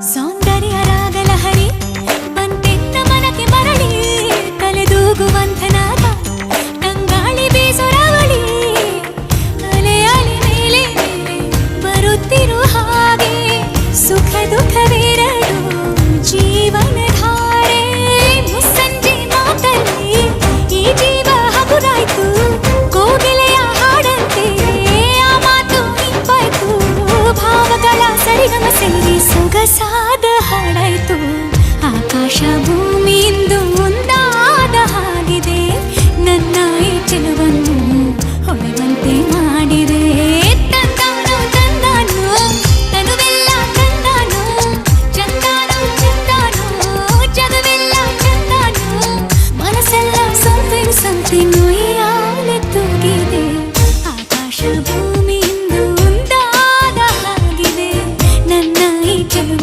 ಸೌಂದರ್ಯ ರಾಗಲಹರಿ ಬಂತೆನ್ನ ಮನಕ್ಕೆ ಮರಳಿ ತಲೆದೂಗುವಂಥನಾದ ತಂಗಾಳಿ ಬೇಸರವಳಿ ಅಲೆ ಅಲೆ ಮೇಲೆ ಬರುತ್ತಿರು ಹಾಗೆ ಸುಖ ದುಃಖವೆರಡು ಜೀವನಧಾರೆ ಮುಸ್ಸಂಜೆ ಮಾತಲ್ಲಿ ಈ ಜೀವ ಹಗುರಾಯ್ತು ಕೋಗಿಲೆಯ ಹಾಡಂತೆ ಆ ಮಾತು ಇಂಪಾಯ್ತು ಭಾವಗಳ ಸರಿಗಮ ಸೇರಿ ಸೊಗಸಾದ ಹಾಡಾಯ್ತು ಆಕಾಶ ಭೂಮಿಯಿಂದ